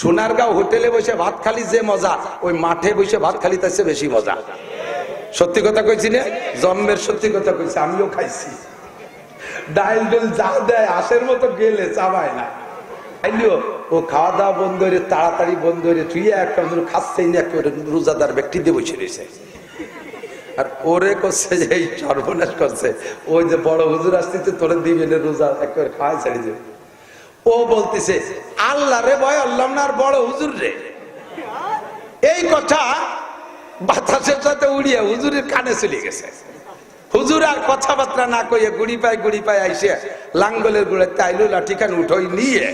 সোনারগাঁও হোটেলে বসে ভাত খালি যে মজা, ওই মাঠে বসে ভাত খালি তার চেয়ে বেশি মজা। সত্যি কথা কইছি না, জন্মের সত্যি কথা কইছি। আমিও খাইছি, ডাইল ডুল যা দেয় আশের মতো গেলে চাবায় না। ও খাওয়া দাওয়া বন্ধ করে তাড়াতাড়ি বন্ধ করে তুই একটা খাচ্ছেই না, রোজাদার ব্যক্তি দিয়ে বসে রয়েছে। আর ওরে করছে যে এই সর্বনাশ করছে, ওই যে বড় হুজুর আসতেছে তোরে দিবেন রোজা একেবারে খাওয়াই ছেড়ে যাবে। ও বলতেছে আল্লাহ রে ভয় আল্লাহ না, আর বড় হুজুর রে। এই কথা বাতাসের সাথে উড়িয়ে হুজুরের কানে চলে গেছে। হুজুর আর কথাবার্তা না কইয়ে গুড়ি পায় আইসে লাঙ্গলের গুড়ে তাইলু লাঠি খান উঠোই নিয়ে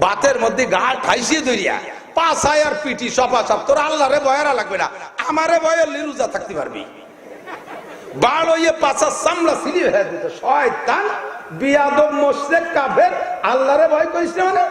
বাতের মধ্যে গা ঠাইসিয়ে ধরিয়া পাছায় আর পিটি সপা সপ, তোর আল্লাহ রে ভয়েরা লাগবে না, আমারে ভয়ে রোজা থাকতে পারবি। বাড় হইয়ে পাছা সামলা সিলি হয়ে দিত। শয়তান বিয়াদব মুশরিক কাফের, আল্লাহরে ভয় করিস না মানে?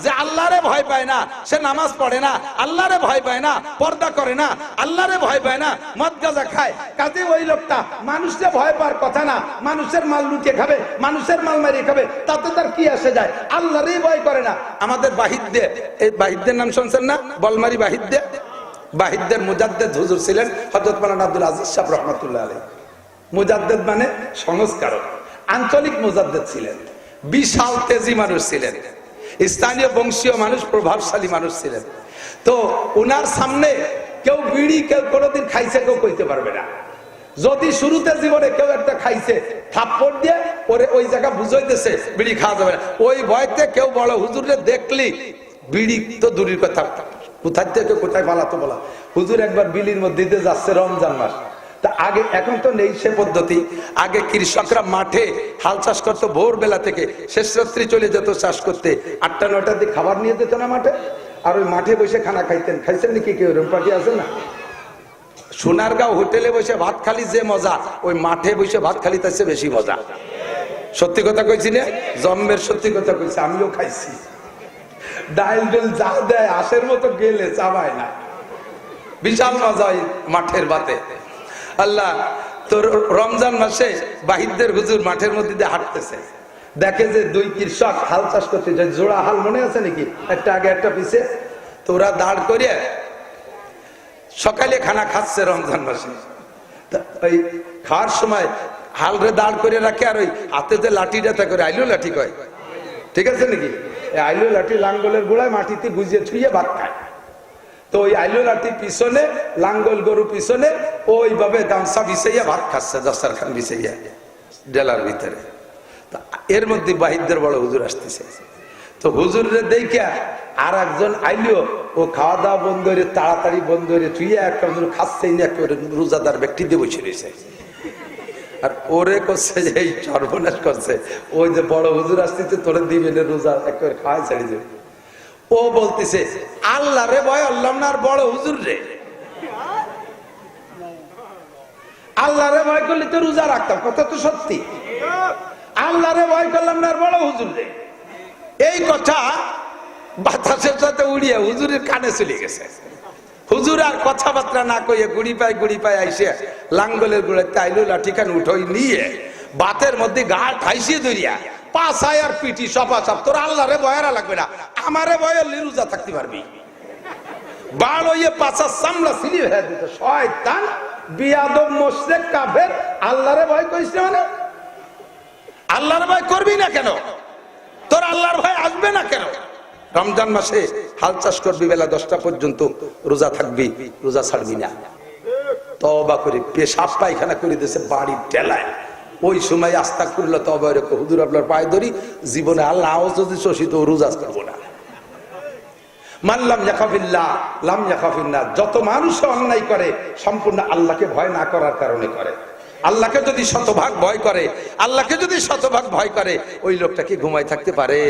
যে আল্লাহরে ভয় পায় না সে নামাজ পড়ে না, আল্লাহরে ভয় পায় না পর্দা করে না, আল্লাহরে ভয় পায় না মদ গাঁজা খায়। কাজে ওই লোকটা মানুষকে ভয় পাওয়ার কথা না, মানুষের মাল লুটিয়ে খাবে, মানুষের মাল মারিয়ে খাবে, তাতে তার কি আসে যায়? আল্লাহরই ভয় করে না। আমাদের বাহিদ্দে, এই বাহিদ্দের নাম শুনছেন না? বলমারি বাহিদ্দে, বাহিদ্দের মুজাদ্দেদ হুজুর ছিলেন হযরত মাওলানা আব্দুল আজিজ সাহেব রহমাতুল্লাহ আলাইহি। মুজাদ্দেদ মানে সংস্কারক, আঞ্চলিক মুজাদ্দেদ ছিলেন, বিশাল তেজি মানুষ ছিলেন, স্থানীয় বংশীয় মানুষ, প্রভাবশালী মানুষ ছিলেন। তো ওনার সামনে কেউ বিড়ি কেউ কোনোদিন খাইছে কেউ কইতে পারবে না। যদি শুরুতে জীবনে কেউ একটা খাইছে থাপ্পড় দিয়ে ওরে ওই জায়গা বুঝাইতেছে বিড়ি খাওয়া যাবে না, ওই ভয়তে কেউ বড় হুজুরে দেখলি বিড়ি তো দূরের কথা, কোথায় থেকে কোথায় পালাতো বলা। হুজুর একবার বিলির মধ্যে দিয়ে যাচ্ছে রমজান মাস, তা আগে এখন তো নেই সে পদ্ধতি। আগে কৃষকরা মাঠে হাল চাষ করতো ভোরবেলা থেকে, শেষ রাত্রি চলে যেত চাষ করতে, 8টা-9টার দিকে খাবার নিয়ে যেত না মাঠে, আর ওই মাঠে বসে খানা খাইতেন। খাইছেন নাকি কেউ? এরকম পার্টি আছে না? সোনারগাঁও হোটেলে বসে ভাত খালি যে মজা, ওই মাঠে বসে ভাত খালি তার চেয়ে বেশি মজা। সত্যি কথা কইছি না, জন্মের সত্যি কথা কইছি। আমিও খাইছি, ডাইল ডুল যা দেয় আশের মতো গেলে চাবায় না, বিশাল মজা ওই মাঠের ভাতে। আল্লাহ, তোর রমজান মাসে বাহিদ্দের হুজুর মাঠের মধ্যে দিয়ে হাঁটতেছে, দেখে যে দুই কৃষক হাল চাষ করতে যায়, জোড়া হাল মনে আছে নাকি, একটা আগে একটা পিছে। তো ওরা দাঁড় করিয়ে সকালে খানা খাচ্ছে রমজান মাসে। ওই খাওয়ার সময় হালরে দাঁড় করে রাখে, আর ওই হাতে যে লাঠিটা করে আইলো লাঠি কয়, ঠিক আছে নাকি, আইলো লাঠি লাঙ্গলের গোড়ায় মাটিতে গুজিয়ে ছুঁয়ে ভাত খায়। তো ওই আইলো লাঠি পিছনে, লাঙ্গল গরু পিছনে, ওইভাবে গামছা বিছাইয়া ভাত খাচ্ছে, দস্তারখান বিছাইয়া ডেলার ভিতরে। এর মধ্যে বাহিদ্দের বড় হুজুর আসতেছে। তো হুজুরে দেখে আর একজন আইলো, ও খাওয়া দাওয়া বন্ধ করে তাড়াতাড়ি বন্ধ করে তুই একটা খাচ্ছেই না, রোজাদার ব্যক্তি দিয়ে বসে রয়েছে। আর ওরে করছে যে এই সর্বনাশ করছে, ওই যে বড় হুজুর আসতেছে তোরে দিবেন রোজা একেবারে খাওয়াই ছেড়ে যাবে। ও বলতেছে আল্লাহ রে ভয় আল্লাহ না, আর বড় হুজুর রে। আল্লাহ রে ভয় করলে তো রোজা রাখতাম, কথা তো সত্যি। আল্লাহ রে ভয় করলাম না, আর বড় হুজুর রে। এই কথা বাতাসের সাথে উড়িয়ে হুজুরের কানে চলে গেছে। হুজুর আর কথাবার্তা না কইয়ে গুড়ি পায় আইসে লাঙ্গলের গুড়ে তাইলু লাঠি খান উঠোই নিয়ে বাতের মধ্যে গা ঠাইসিয়ে ধরিয়া পাছায় আর পিটি সপা সপ, তোর আল্লাহরে ভয়েরা লাগবে না, আমারে ভয়ে রোজা থাকতে পারবি। বাড় হইয়ে পাছা সামলা সিলি হয়ে দিত। শয়তান বিয়াদব মুশরিক কাফের, আল্লাহরে ভয় করিস না মানে? আল্লাহর ভয় করবি না কেন? তোর আল্লাহর ভয় আসবে না কেন? রমজান মাসে হাল চাষ করবি, বেলা 10টা পর্যন্ত রোজা থাকবি, রোজা ছাড়বি না। তওবা করে পেশাব পায়খানা করে দিয়েছে বাড়ির টেলায়, ওই সময় আস্তাগফিরুল্লাহ তওবা রেখে হুজুর আপনার পায়ে ধরি, জীবনে আল্লাহ যদি শোষিত রোজা করবো না। মান লাম ইয়াখাফিল্লাহ লাম ইয়াখাফিন্নাস। যত মানুষ অন্যায় করে সম্পূর্ণ আল্লাহকে ভয় না করার কারণে করে। আল্লাহকে যদি শতভাগ ভয় করে, আল্লাহকে যদি শতভাগ ভয় করে, ওই লোকটা কি ঘুমায় থাকতে পারে?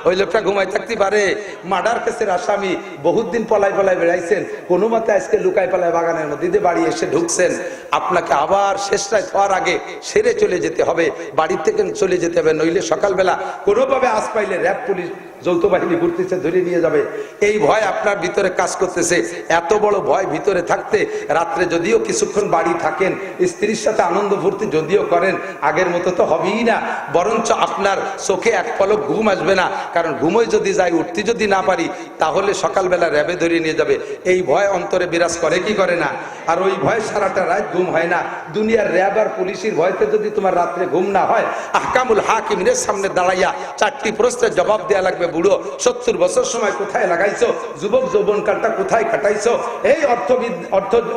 ওই লোকটা ঘুমায় থাকতে পারে? মার্ডার কেসের আসামি বহুত দিন পলাই বেড়াইছেন, কোনো মতে আজকে লুকাই পালায় বাগানের মধ্যে বাড়ি এসে ঢুকছেন। আপনাকে আবার শেষ রাত হওয়ার আগে সেরে চলে যেতে হবে, বাড়ির থেকে চলে যেতে হবে, নইলে সকালবেলা কোনোভাবে আজ পাইলে র্যাব পুলিশ যৌথ বাহিনী ঘুরতেছে, ধরে নিয়ে যাবে। এই ভয় আপনার ভিতরে কাজ করতেছে। এত বড় ভয় ভিতরে থাকতে রাত্রে যদিও কিছুক্ষণ বাড়ি থাকেন, স্ত্রীর সাথে আনন্দ ফুর্তি যদিও করেন, আগের মতো তো হবেই না, বরঞ্চ আপনার চোখে এক পলক ঘুম আসবে না। কারণ ঘুমোয় যদি যাই, উঠতে যদি না পারি, তাহলে সকালবেলা র্যাবে ধরে নিয়ে যাবে। এই ভয় অন্তরে বিরাজ করে কি করে না? আর ওই ভয় সারাটা রাত ঘুম হয় না। দুনিয়ার র্যাব আর পুলিশের ভয়তে যদি তোমার রাত্রে ঘুম না হয়, আহকামুল হাকিমের সামনে দাঁড়াইয়া 4টি প্রশ্নের জবাব দেয়া লাগবে। বুড়ো 70 বছর সময় কোথায় লাগাইছো? যুবক যৌবনকালটা কোথায় কাটাইছো? এই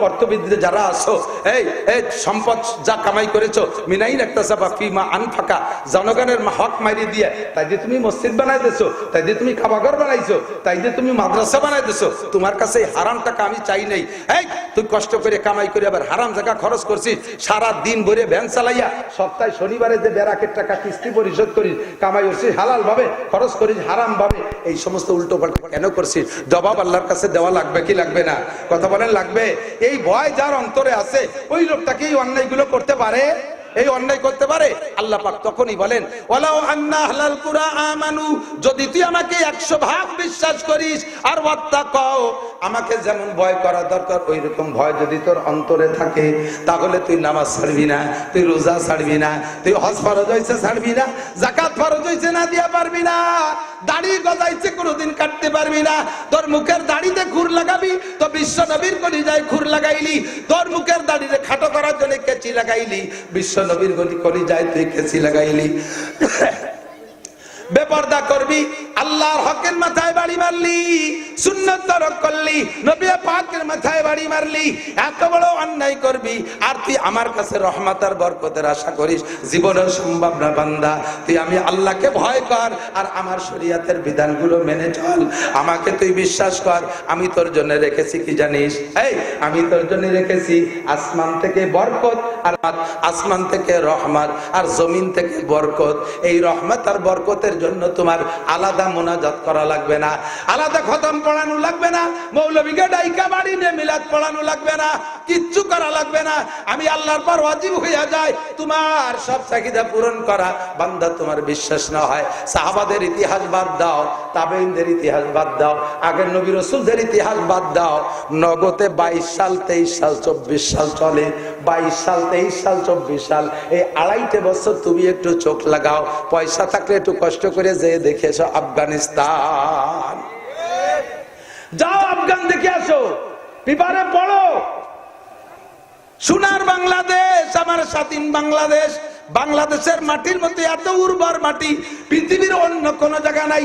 অর্থবিদ যারা আছো, এই সম্পদ যা কামাই করেছো, মিনাইন ইকতাসাবা ফিমা আনফাকা, জনগণের হক মারি দিয়ে, তাই যে তুমি মসজিদ বানাই দিছো, তাই যে তুমি কাবাঘর বানাইছো, তাই যে তুমি মাদ্রাসা বানাই দিছো, তোমার কাছে হারাম টাকা আমি চাই নাই। এই তুই কষ্ট করে কামাই করে আবার হারাম জায়গা খরচ করছিস, সারা দিন ভরে ভ্যান চালাইয়া সপ্তাহে শনিবারে যে বেরাকের টাকা কিস্তি পরিশোধ করিস, কামাই করছিস হালাল ভাবে, খরচ করিস হারাম ভাবে, এই সমস্ত উল্টো পাল্টা কেন করছিস? জবাব আল্লাহর কাছে দেওয়া লাগবে কি লাগবে না? কথা বলেন লাগবে। এই ভয় যার অন্তরে আছে, ওই লোকটাকে এই অন্যায়গুলো করতে পারে, এই অন্যায় করতে পারে। আল্লাহ পাক তখনই বলেন, ওয়ালাউ আন্না আহলাল কুরা আমানু, যদি তুই আমাকে 100 ভাগ বিশ্বাস করিস, আর ওয়াত্তাকাও, আমাকে যেমন ভয় করা দরকার ওই রকম ভয় যদি তোর অন্তরে থাকে, তাহলে তুই নামাজ ছাড়বি না, তুই রোজা ছাড়বি না, তুই হজ ফরজ হইছে ছাড়বি না, যাকাত ফরজ হইছে না দিয়া পারবি না, দাড়ি গজাইছে কোনোদিন কাটতে পারবি না, তোর মুখের দাড়িতে খুর লাগাবি তো বিশ্ব নবীর কলিজায় খুর লাগাইলি, তোর মুখের দাড়িতে খাটো করার জন্য কেচি লাগাইলি, বিশ্ব নবীর কলিজায় তুই কেচি লাগাইলি। বেপরদা করবি, আল্লাহর হকের মাথায় বাড়ি মারলি, সুন্নাত তরক করলি, নবী পাকের মাথায় বাড়ি মারলি, এত বড় অন্যায় করবি, আর তুই আমার কাছে রহমত আর বরকতের আশা করিস, জীবনে সম্ভব না বান্দা। তুই আমি আল্লাহকে ভয় কর, আর আমার শরীয়তের বিধানগুলো মেনে চল, আমাকে তুই বিশ্বাস কর। আমি তোর জন্য রেখেছি কি জানিস? এই আমি তোর জন্য রেখেছি আসমান থেকে বরকত, আর আসমান থেকে রহমত, আর জমিন থেকে বরকত। এই রহমত আর বরকতের জন্য তোমার আলাদা মোনাজাত করা লাগবে না, আলাদা খতম পড়ানো লাগবে না, মৌলবীকে ডাইকা বাড়ি নিয়ে মিলাদ পড়ানো লাগবে না, কিচ্ছু করা লাগবে না। আমি আল্লাহর পর ওয়াজিব হইয়া যায় তোমার সব চাহিদা পূরণ করা। বান্দা তোমার বিশ্বাস না হয়, সাহাবাদের ইতিহাস বাদ দাও, তাবেঈনদের ইতিহাস বাদ দাও, আগের নবী রাসূলদের ইতিহাস বাদ দাও, নগদে 22 সাল 23 সাল 24 সাল চলে, 22 সাল 23 সাল 24 সাল, এই 2.5 বছর তুমি একটু চোখ লাগাও, পয়সা থাকলে একটু কষ্ট করে যে দেখেছো আফগানিস্তান, যাও আফগান দেখে আসো, পেপারে পড়ো, সোনার বাংলাদেশ, আমার স্বাধীন বাংলাদেশ। বাংলাদেশের মাটির মধ্যে এত উর্বর মাটি পৃথিবীর অন্য কোন জায়গা নাই।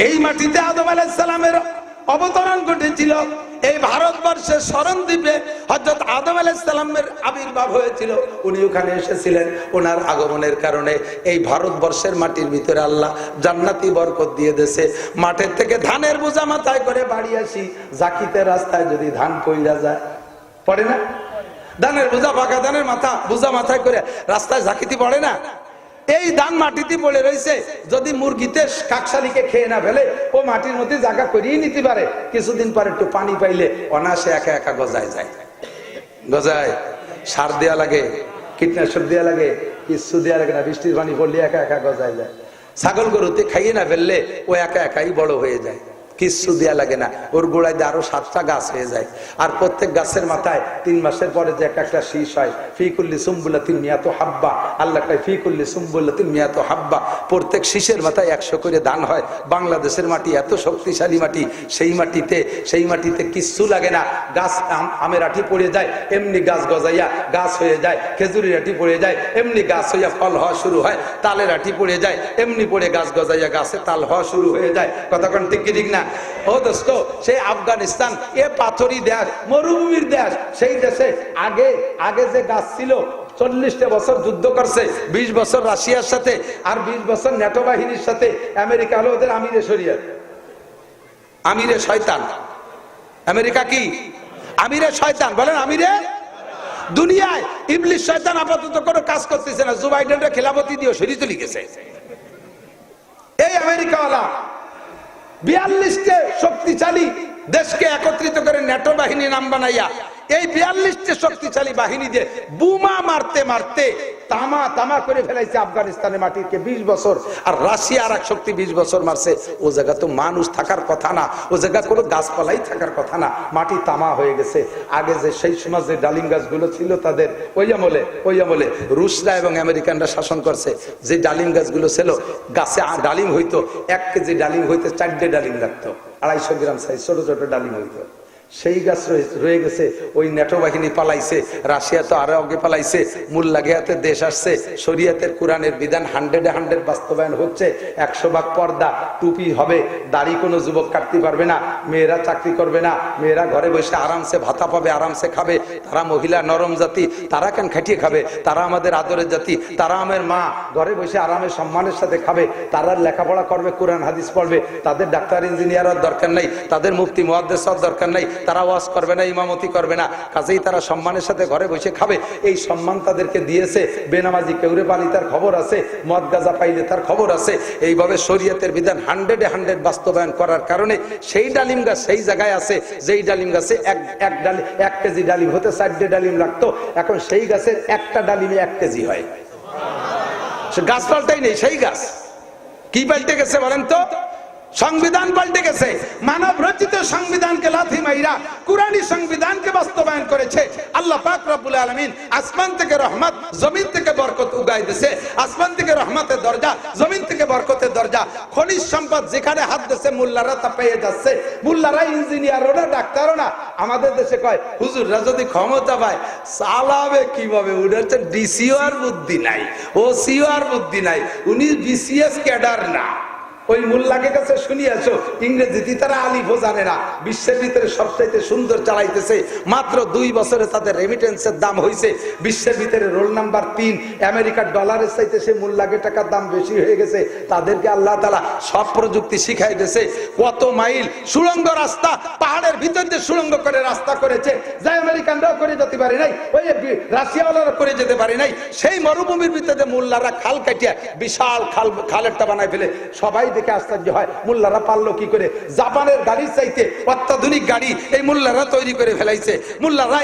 এই মাটিতে আদম আলাইহিস সালামের অবতরণ ঘটেছিল, এই ভারতবর্ষের শরণদ্বীপে হযরত আদম আলাইহিস সালামের আবির্ভাব হয়েছিল, উনি ওখানে এসেছিলেন। ওনার আগমনের কারণে এই ভারতবর্ষের মাটির ভিতরে আল্লাহ জান্নাতি বরকত দিয়ে দিয়েছে। মাঠের থেকে ধানের বোঝা মাথায় করে বাড়ি আসি, জাকিতের রাস্তায় যদি ধান পইড়া যায়, পড়ে না? ধানের বোঝা, পাকা ধানের বোঝা মাথায় করে রাস্তায় জাকিতি পড়ে না? এই ধান মাটিতে পড়ে রয়েছে, যদি মুরগিতে কাকশালিকে খেয়ে না ফেলে, ও মাটির মধ্যে জায়গা করিয়ে নিতে পারে, কিছুদিন পরে একটু পানি পাইলে অনায়াসে একা একা গজায় যায়। গজায়, সার দেয়া লাগে, কীটনাশক দেয়া লাগে, কিছু দেয়া লাগে না, বৃষ্টির পানি পড়লে একা একা গজায় যায়। ছাগল গরুতে খাইয়ে না ফেললে ও একা একাই বড় হয়ে যায়, কিচ্ছু দেয়া লাগে না, ওর গোড়ায় দিয়ে আরো 7টা গাছ হয়ে যায়। আর প্রত্যেক গাছের মাথায় 3 মাসের পরে যে একটা শীষ হয়, ফিকুল্লি সুম্বুলাতিন মিয়াতু হাব্বা, আল্লাহ কয় ফিকুল্লি সুম্বুলাতিন মিয়াতু হাব্বা, প্রত্যেক শীষের মাথায় 100 করে ধান হয়। বাংলাদেশের মাটি এত শক্তিশালী মাটি, সেই মাটিতে কিচ্ছু লাগে না, গাছ আমের আঠি পড়ে যায়, এমনি গাছ গজাইয়া গাছ হয়ে যায়, খেজুরের আঠি পড়ে যায়, এমনি গাছ হইয়া ফল হওয়া শুরু হয়, তালের আঠি পড়ে যায়, এমনি পড়ে গাছ গজাইয়া গাছে তাল হওয়া শুরু হয়ে যায়। কতক্ষণ ঠিক কি ঠিক না? ও দোস্ত, সেই আফগানিস্তান এ পাথরি দেশ, মরুভূমির দেশ, সেই দেশে আগে যে গাছ ছিল 40টা বছর যুদ্ধ করছে, 20 বছর রাশিয়ার সাথে, আর 20 বছর ন্যাটো বাহিনীর সাথে। আমেরিকা হলো ওদের আমিরে শরিয়ত, আমিরে শয়তান। আমেরিকা কি? আমিরে শয়তান। বলেন আমিরে। দুনিয়ায় ইবলিশ শয়তান আপাতত কোনো কাজ করতেছে না, জো বাইডেনরে খেলাফতি দিয়ে সরিয়ে চলে গেছে। এই আমেরিকাওয়ালা 42কে শক্তিশালী দেশকে একত্রিত করে ন্যাটো বাহিনী নাম বানাইয়া এই 42টি শক্তিশালী বাহিনী দিয়ে বোমা মারতে মারতে তামা তামা করে ফেলাইছে আফগানিস্তানের মাটিকে 20 বছর। আর রাশিয়া আর এক শক্তি 20 বছর মারছে। ও জায়গা তো মানুষ থাকার কথা না, ও জায়গা কোনো গাছপালাই থাকার কথা না, মাটি তামা হয়ে গেছে। আগে যে সেই সময় যে ডালিম গাছগুলো ছিল তাদের ওই আমলে রুশরা এবং আমেরিকানরা শাসন করছে, যে ডালিম গাছগুলো ছিল, গাছে ডালিম হইতো, 1 কেজি ডালিম হইতে 4টে ডালিম লাগতো, 250 গ্রাম সাইজ ছোট ছোট ডালিম হইতো। সেই গাছ রয়ে গেছে, ওই নেটো বাহিনী পালাইছে, রাশিয়া তো আরো আগে পালাইছে, মুল্লাগিয়াতে দেশ আসছে, শরিয়াতের কোরআনের বিধান 100% বাস্তবায়ন হচ্ছে। 100 ভাগ পর্দা, টুপি হবে, দাড়ি কোনো যুবক কাটতে পারবে না, মেয়েরা চাকরি করবে না, মেয়েরা ঘরে বসে আরামসে ভাতা পাবে, আরামসে খাবে। তারা মহিলা নরম জাতি, তারা কেন খাটিয়ে খাবে? তারা আমাদের আদরের জাতি, তারা আমার মা, ঘরে বসে আরামে সম্মানের সাথে খাবে। তারা লেখাপড়া করবে, কোরআন হাদিস পড়বে, তাদের ডাক্তার ইঞ্জিনিয়ার দরকার নাই, তাদের মুফতি মুহাদ্দিস দরকার নাই, তারা ওয়াজ করবে না, ইমামতি করবে না, কাজেই তারা সম্মানের সাথে ঘরে বসে খাবে। এই সম্মান তাদেরকে দিয়েছে। বেনামাজি কেউরে পালি তার খবর আছে, মদ গাঁজা পাইলে তার খবর আছে। এইভাবে শরীয়তের বিধান 100% বাস্তবায়ন করার কারণে সেই ডালিম গাছ সেই জায়গায় আছে, যেই ডালিম গাছে 1 কেজি ডালিম হতে 4টে ডালিম লাগতো, এখন সেই গাছের একটা ডালিমে 1 কেজি হয়। গাছ পাল্টাই নেই, সেই গাছ কি পাল্টে গেছে বলেন তো? সংবিধান পাল্টে গেছে। মানব রচিত সংবিধানকে লাথি মাইরা কুরআনী সংবিধানকে বাস্তবায়ন করেছে আল্লাহ পাক রব্বুল আলামিন। আসমান থেকে রহমত, জমিন থেকে বরকত উগাই দিয়েছে। আসমান থেকে রহমতের দরজা, জমিন থেকে বরকতের দরজা। খনিজ সম্পদ যেখানে হাত দিয়েছে মোল্লারা তা পেয়ে যাচ্ছে। মোল্লারা ইঞ্জিনিয়ারও না, ডাক্তারও না। আমাদের দেশে কয় হুজুররা যদি ক্ষমতা পায় চালাবে কিভাবে? ওদের তো ডিসিও আর বুদ্ধি নাই, ওসিও আর বুদ্ধি নাই, উনি বিসিএস ক্যাডার না। ওই মোল্লাকে কাছে শুনিয়াছো, ইংরেজিতে তারা আলিফও জানে না। বিশ্বের ভিতরে সবচাইতে সুন্দর চালাইতেছে। মাত্র 2 বছরে তাদের রেমিটেন্সের দাম হয়েছে বিশ্বের ভিতরে রোল নাম্বার 3। আমেরিকার ডলারের চাইতে সে মোল্লাকে টাকার দাম বেশি হয়ে গেছে। তাদেরকে আল্লাহ তাআলা সব প্রযুক্তি শিখাই দিয়েছে। কত মাইল সুড়ঙ্গ রাস্তা, পাহাড়ের ভিতর দিয়ে সুড়ঙ্গ করে রাস্তা করেছে, যা আমেরিকানরাও করে যেতে পারে নাই, ওই রাশিয়াওয়ালারা করে যেতে পারে নাই। সেই মরুভূমির ভিতরে মোল্লারা খাল কাটিয়া বিশাল খালেরটা বানাই ফেলে। সবাই দেখে আশ্চর্য হয়, মোল্লারা পারলো কি করে? জাপানের গাড়ির চাইতে অত্যাধুনিক গাড়ি এই মোল্লারা তৈরি করে ফেলাইছে। মোল্লারা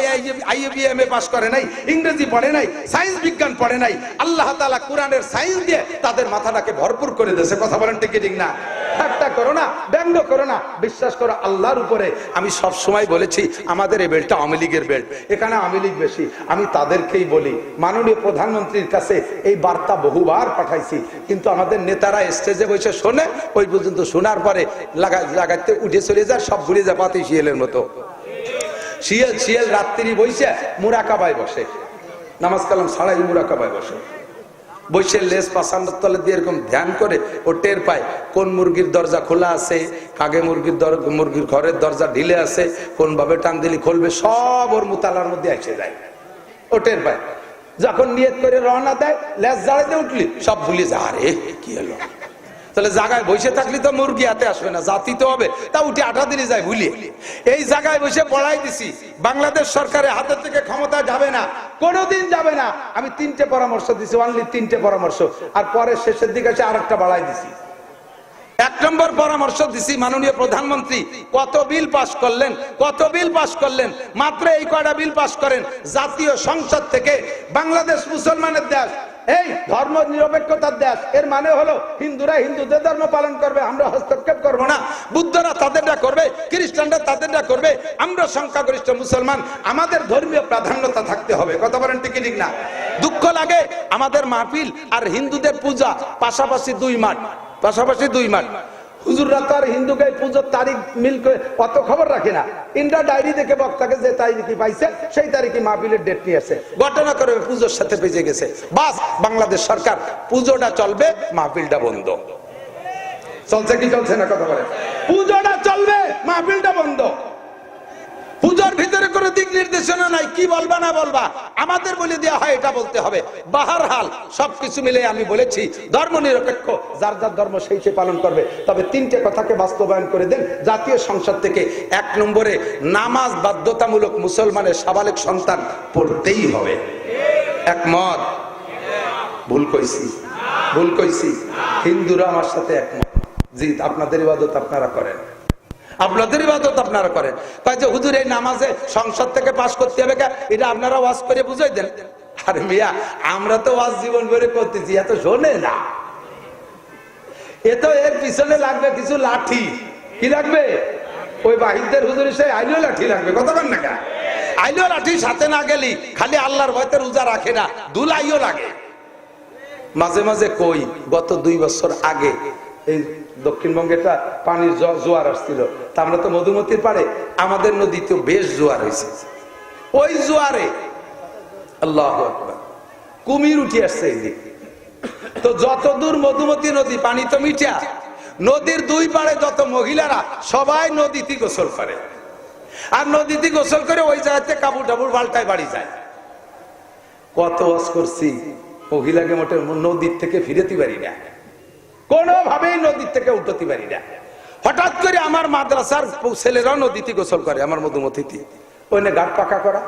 আইএবিএম এ পাস করে নাই, ইংরেজি পড়ে নাই, সায়েন্স বিজ্ঞান পড়ে নাই। আল্লাহ তাআলা কোরআনের সায়েন্স দিয়ে তাদের মাথাটাকে ভরপুর করে দিয়েছে। কথা বলেন ঠিক ঠিক না? ঠাট্টা করো না, ব্যঙ্গ করো না, বিশ্বাস করো আল্লাহর উপরে। আমি সব সময় বলেছি আমাদের এই বেল্টটা আওয়ামী লীগের বেল্ট, এখানে আওয়ামী লীগ বেশি। আমি তাদেরকেই বলি, মাননীয় প্রধানমন্ত্রীর কাছে এই বার্তা বহুবার পাঠাইছি, কিন্তু আমাদের নেতারা স্টেজে বসে শোনে, ওই পর্যন্ত শোনার পরে লাগাইতে উঠে চলে যায়, সব ভুলে যায় পাতি শিয়ালের মতো। শিয়াল রাত্রি বসে মুরাকাবায় বসে, নামাজ কালাম ছাড়াই মুরাকাবায় বসে, বসে লেজ পাছানোর তলে দিয়ে এরকম ধ্যান করে ও টের পায় কোন মুরগির দরজা খোলা আছে, কাগে মুরগির ঘরের দরজা ঢিলে আছে, কোন ভাবে টান দিলি খুলবে, সব ওর মুতালার মধ্যে এসে যায়। ও টের পায়। যখন নিয়ত করে রওনা দেয়, লেজ জাড়াইতে উঠলি সব ভুলে যা, আরে কি হলো? তাহলে জায়গায় বসে থাকলে তো মুরগি হাতে আসবে না, জাতি তো হবে, তা উঠে 8 দিনে যায় ভুলিয়ে। এই জায়গায় বসে পড়াই দিছি, বাংলাদেশ সরকারের হাতের থেকে ক্ষমতা যাবে না, কোনোদিন যাবে না। আমি 3টে পরামর্শ দিছি, অনলি 3টে পরামর্শ, আর পরে শেষের দিকে এসে আরেকটা বাড়াই দিছি। 1 নম্বর পরামর্শ দিছি, মাননীয় প্রধানমন্ত্রী কত বিল পাস করলেন, কত বিল পাস করলেন, মাত্র এই কয়টা বিল পাস করেন। জাতীয় সংসদ থেকে বাংলাদেশ মুসলমানের দেশ, এই ধর্ম নিরপেক্ষতার দেশ, এর মানে হলো হিন্দুরা হিন্দুদের ধর্ম পালন করবে, আমরা হস্তক্ষেপ করব না। বুদ্ধরা তাদেরটা করবে, খ্রিস্টানরা তাদেরটা করবে, আমরা সংখ্যাগরিষ্ঠ মুসলমান, আমাদের ধর্মীয় প্রাধান্যতা থাকতে হবে। কথা বলেন ঠিক ঠিক না? দুঃখ লাগে আমাদের মাহফিল আর হিন্দুদের পূজা পাশাপাশি 2 মাঠ, পাশাপাশি 2 মাঠ। হুজুররা তো আর হিন্দুকে পুজোর তারিখ মিল করে অত খবর রাখে না। ইন্ডিয়া ডায়েরি দেখে বক্তাকে যে তারিখে পাইছে সেই তারিখে মাহফিলের ডেট নিয়ে আসে, ঘটনা করে পুজোর সাথে বেজে গেছে। বাস, বাংলাদেশ সরকার পুজোটা চলবে, মাহফিলটা বন্ধ। চলছে কি চলছে না? কথা বলে, পুজোটা চলবে, মাহফিলটা বন্ধ। পূজার ভিতরে কোনো দিক নির্দেশনা নাই, কি বলবা না বলবা আমাদের বলে দেওয়া হয়, এটা বলতে হবে। বাহারহাল সবকিছু মিলে আমি বলেছি ধর্ম নিরপেক্ষ, যার যার ধর্ম সেই সে পালন করবে। তবে 3টে কথাকে বাস্তবায়ন করে দেন জাতীয় সংসদ থেকে। 1 নম্বরে নামাজ বাধ্যতামূলক, মুসলমানের সাবালেক সন্তান পড়তেই হবে। একমত? ভুল কইছি? ভুল কইছি? হিন্দুরা আমার সাথে একমত। জি, আপনাদের ইবাদত আপনারা করেন, আপনাদের ইবাদত আপনারা করেন। কয় যে হুজুর এই নামাজে সংসদ থেকে পাস করতে হবে, এটা আপনারা ওয়াজ করে বুঝাই দেন। আরে মিয়া, আমরা তো ওয়াজ জীবন ভরে করতেছি, এত শোনে না। এ তো এর পিছনে লাগবে কিছু লাঠি। কি লাগবে? ওই বাহিরদের হুজুর সে আইলেও লাঠি লাগবে, কথা বল না? আইলেও লাঠি সাথে না গেলি খালি আল্লাহর ভয়তে রোজা রাখে না, দুলাইও লাগে। মাঝে মাঝে কই গত 2 বছর আগে এই দক্ষিণবঙ্গে একটা পানির জোয়ার আসছিল, তা আমরা তো মধুমতির পাড়ে, আমাদের নদীতে বেশ জোয়ার হয়েছে। ওই জোয়ারে আল্লাহু আকবার কুমির উঠে আসছে এইদিকে। তো যতদূর মধুমতি নদী পানি তো মিঠা, নদীর 2 পাড়ে যত মহিলারা সবাই নদীতে গোসল করে, আর নদীতে গোসল করে ওই জায়গাতে কাপড় টাপড় পাল্টায় বাড়ি যায়। কত ওয়াজ করছি, মহিলাকে মোটে নদীর থেকে ফিরেতে পারি না, কোনোভাবেই নদীর থেকে উঠতে পারি না। হঠাৎ করে আমার মাদ্রাসার ছেলেরাও নদীতে গোসল করে, আমার মধুমতিতে ওইনে ঘাট পাকা করা।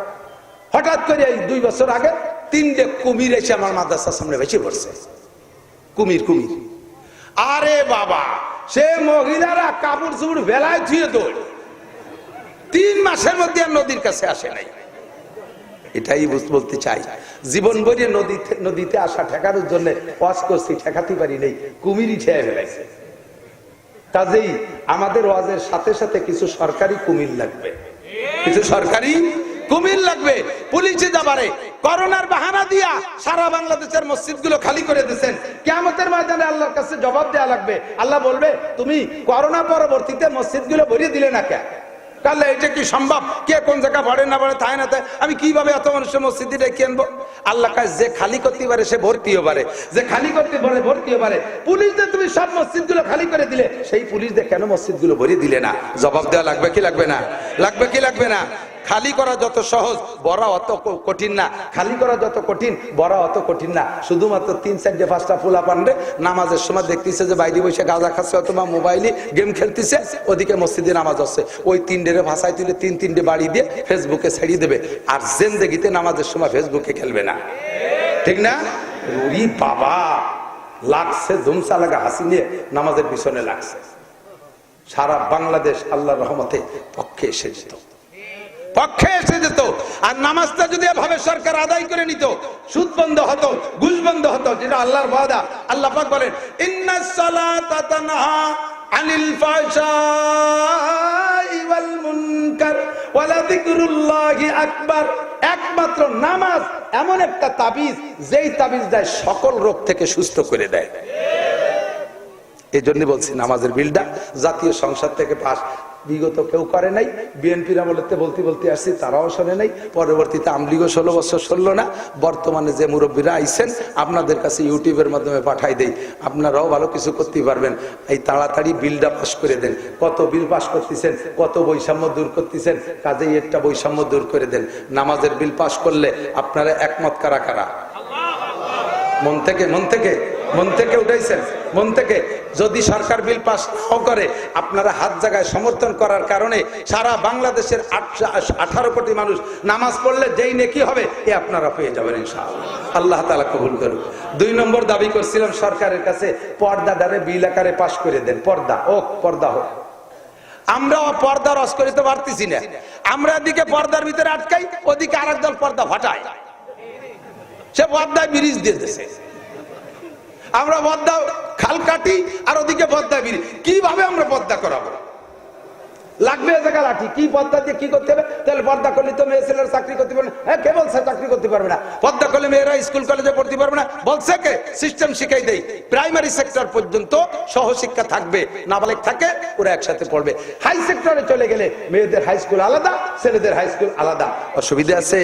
হঠাৎ করে এই 2 বছর আগে 3টে কুমির এসে আমার মাদ্রাসার সামনে বেশি পড়ছে। কুমির কুমির, আরে বাবা, সে মহিলারা কাপড় চুপড় বেলায় ধুয়ে দৌড়, 3 মাসের মধ্যে আর নদীর কাছে আসে নাই। এটাই বলতে চাই, জীবন ভরে নদীতে আসা ঠেকানোর জন্য ওয়াজ করছি, ঠেকাতে পারি নাই, কুমিরই ঠেয়ে ফেলাইছে। কাজেই আমাদের ওয়াজের সাথে সাথে কিছু সরকারি কুমির লাগবে, কিছু সরকারি কুমির লাগবে। পুলিশে যাবারে করোনার বাহানা দিয়া সারা বাংলাদেশের মসজিদগুলো খালি করে দিয়েছেন। কিয়ামতের ময়দানে আল্লাহর কাছে জবাব দেওয়া লাগবে। আল্লাহ বলবে, তুমি করোনা পরবর্তীতে মসজিদগুলো ভরিয়ে দিলে না কেন? কালে এটা কি সম্ভব? কে কোন জায়গা ভরে না ভরে তাই না তাই, আমি কিভাবে এত মানুষের মসজিদে ডেকে আনবো? আল্লাহ কাছে যে খালি করতে পারে সে ভর্তিও পারে, যে খালি করতে পারে ভর্তিও পারে। পুলিশ দিয়ে তুমি সব মসজিদগুলো খালি করে দিলে, সেই পুলিশ দিয়ে কেন মসজিদগুলো ভরিয়ে দিলে না? জবাব দেওয়া লাগবে কি লাগবে না? লাগবে কি লাগবে না? খালি করা যত সহজ, বড় অত কঠিন না। খালি করা যত কঠিন, বড় অত কঠিন না। শুধুমাত্র 3-4-5টা ফুলা পান্ডে নামাজের সময় দেখতেছে যে বাইরে বসে গাঁজা খাচ্ছে অথবা মোবাইলে গেম খেলতেছে, ওদিকে মসজিদে নামাজ হচ্ছে। ওই 3ডে ভাষায় তুলে 3-3টে বাড়ি দিয়ে ফেসবুকে ছাড়িয়ে দেবে, আর জিন্দেগিতে নামাজের সময় ফেসবুকে খেলবে না, ঠিক না? ওরে বাবা, লাগছে ধুমসা লাগা হাসি নিয়ে নামাজের পিছনে লাগছে। সারা বাংলাদেশ আল্লাহর রহমতে পক্ষে এসে যেত, পক্ষে এসে যেত। আর নামাজটা যদি এভাবে সরকার আদায় করে নিত, সুদ বন্ধ হতো, ঘুষ বন্ধ হতো, যেটা আল্লাহর ওয়াদা। আল্লাহ পাক বলেন, ইন্নাস সালাতা তানহা আনিল ফাহশাই ওয়াল মুনকার ওয়ালা যিকরুল্লাহি আকবার। একমাত্র নামাজ এমন একটা তাবিজ, যেই তাবিজ দেয় সকল রোগ থেকে সুস্থ করে দেয়। এই জন্য বলছি, নামাজের বিলটা জাতীয় সংসদ থেকে পাস বিগত কেউ করে নাই। বিএনপির আমলেতে বলতে বলতে আসছি, তারাও শোনে নাই। পরবর্তীতে আমলিগও 16 বছর শুনলো না। বর্তমানে যে মুরব্বীরা আইছেন, আপনাদের কাছে ইউটিউবের মাধ্যমে পাঠাই দেই, আপনারাও ভালো কিছু করতে পারবেন। এই তাড়াতাড়ি বিলটা পাস করে দেন। কত বিল পাস করতেছেন, কত বৈষম্য দূর করতেছেন, কাজেই একটা বৈষম্য দূর করে দেন। নামাজের বিল পাস করলে আপনারা একমত কারা কারা? মন থেকে, মন থেকে, মন থেকে উঠাইছেন? মন থেকে। যদি সরকার বিল পাস নাও করে, আপনারা হাত জায়গায় সমর্থন করার কারণে সারা বাংলাদেশের 18 কোটি মানুষ নামাজ পড়লে যেই নেকি হবে, এ আপনারা পেয়ে যাবেন ইনশাআল্লাহ। আল্লাহ তাআলা কবুল করুন। 2 নম্বর দাবি করছিলাম সরকারের কাছে, পর্দাটারে বিল আকারে পাস করে দেন। পর্দা হোক, পর্দা হোক। আমরা পর্দা রস করিতে পারতেছি না। আমরা এদিকে পর্দার ভিতরে আটকাই, ওদিকে আরেক দল পর্দা ফাটায়, সে পর্দায় ব্রিজ দিয়ে দিয়েছে। আমরা পর্দা খাল কাটি, আর ওদিকে পর্দা ব্রিজ। কিভাবে আমরা পর্দা করাবো? লাগবে জায়গা লাঠি। কি পর্দা দিয়ে কি করতে হবে? তাহলে পর্দা করলে তো মেয়ে ছেলেরা চাকরি করতে পারবে না। হ্যাঁ, কে বলছে চাকরি করতে পারবে না? পর্দা করলে মেয়েরা স্কুল কলেজে পড়তে পারবে না? বলছে কে? সিস্টেম শিখাই দেই, প্রাইমারি সেক্টর পর্যন্ত সহশিক্ষা থাকবে, নাবালিগ থাকে, ওরা একসাথে পড়বে। হাই সেক্টরে চলে গেলে মেয়েদের হাই স্কুল আলাদা, ছেলেদের হাই স্কুল আলাদা। অসুবিধা আছে?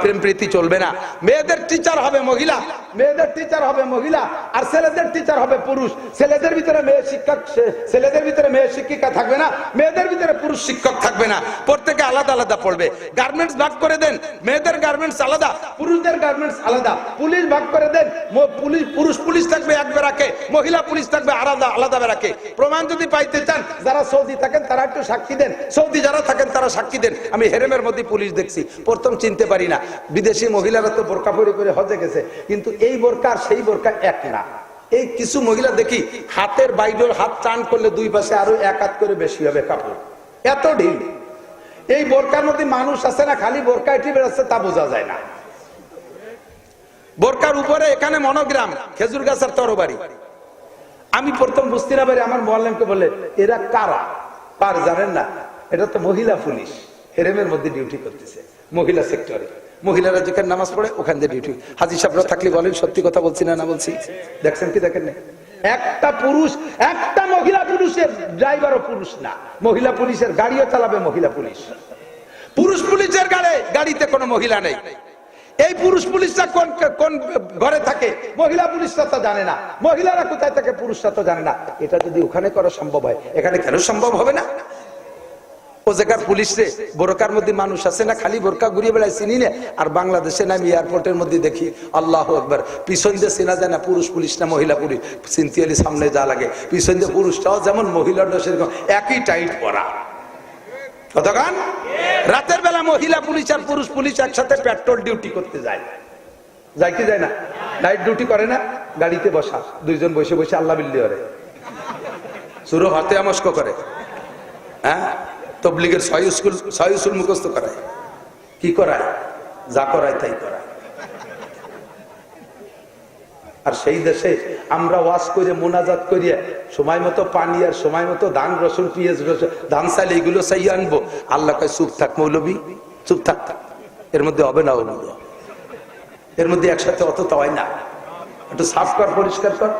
প্রেম প্রীতি চলবে না। মেয়েদের টিচার হবে মহিলা, মেয়েদের টিচার হবে মহিলা, আর ছেলেদের টিচার হবে পুরুষ। ছেলেদের ভিতরে মেয়ে শিক্ষক, ছেলেদের ভিতরে মেয়ে শিক্ষিকা থাকবে না, মেয়েদের ভিতরে পুরুষ শিক্ষক থাকবে না। প্রত্যেকে আলাদা আলাদা পড়বে। গার্মেন্টস ভাগ করে দেন, মেয়েদের গার্মেন্টস আলাদা, পুরুষদের গার্মেন্টস আলাদা। পুলিশ ভাগ করে দেন, পুরুষ পুলিশ থাকবে এক বেড়াকে, মহিলা পুলিশ থাকবে আলাদা আলাদা বেড়াকে। প্রমাণ যদি পাইতে চান, যারা সৌদি থাকেন তারা একটু সাক্ষী দেন, সৌদি যারা থাকেন তারা সাক্ষী দেন। আমি হেরেমের মধ্যে পুলিশ দেখছি, প্রথম চিনতে পারি না। বিদেশি মহিলারা তো বোরকা পরে করে হজে গেছে, কিন্তু এই বোরকা আর সেই বোরকা এক না। এই কিছু মহিলা দেখি হাতের বাইরের হাত টান করলে 2 পাশে আরো 1 হাত করে বেশি হবে কাপড়। এত ঢিল। এই বোরকার মধ্যে মানুষ আছে না, খালি বোরকা এটি বেরোচ্ছে তা বোঝা যায় না। বোরকার উপরে এখানে মনোগ্রাম, খেজুর গাছের তরবারি। আমি প্রথম বুঝতে না পারি, আমার মোয়াল্লিমকে বলে এরা কারা, পার জানেন না, এটা তো মহিলা পুলিশ, হেরেমের মধ্যে ডিউটি করতেছে, মহিলা সেক্টরে। মহিলারা যেখানে নামাজ পড়ে ওখান দিয়ে ডিউটি। হাজী সাহেবরা থাকলে বলেন সত্যি কথা বলছি না বলছি? দেখছেন কি দেখেন না? একটা পুরুষ, একটা মহিলা পুলিশের ড্রাইভারও পুরুষ না, মহিলা পুলিশের গাড়িও চালাবে মহিলা পুলিশ। পুরুষ পুলিশের গাড়িতে কোনো মহিলা নেই। এই পুরুষ পুলিশরা কোন কোন ঘরে থাকে, মহিলা পুলিশরা তো জানে না। মহিলারা কোথায় থাকে, পুরুষরা তো জানে না। এটা যদি ওখানে করা সম্ভব হয়, এখানে কেন সম্ভব হবে না? ও জায়গার পুলিশ রে, বোরকার মধ্যে মানুষ আছে না, খালি বোরকা ঘুরিয়ে বেড়ায়, চিনি না। আর বাংলাদেশে নামি এয়ারপোর্টের মধ্যে দেখি আল্লাহু আকবার, পিছন দিয়ে চেনা যায় না পুরুষ পুলিশ না মহিলা পুলিশ। চিনতে হলে সামনে যা লাগে, পিছন দিয়ে পুরুষটাও যেমন মহিলাটা সেরকম একই টাইট পরা। কতক্ষণ রাতের বেলা মহিলা পুলিশ আর পুরুষ পুলিশ একসাথে পেট্রোল ডিউটি করতে যায়, যায় কি যায় না? নাইট ডিউটি করে না, গাড়িতে বসা দুইজন বসে বসে আল্লাহ বিল্লি করে, সুরো হাতে আমস্ক করে, হ্যাঁ, তবলিগের ছয় উসুল মুখস্থ করায়, কি করায়, যা করায় তাই করায়। আর সেই দেশে আমরা ওয়াজ করে মোনাজাত করিয়া সময় মতো পানি আর সময় মতো ধান রসুন পেঁয়াজ রসুন ধান চাল এইগুলো চাই আনবো। আল্লাহ কয় চুপ থাক মৌলবী, চুপ থাক, এর মধ্যে হবে না, এর মধ্যে একসাথে অত হয় না, একটু সাফ কর, পরিষ্কার কর।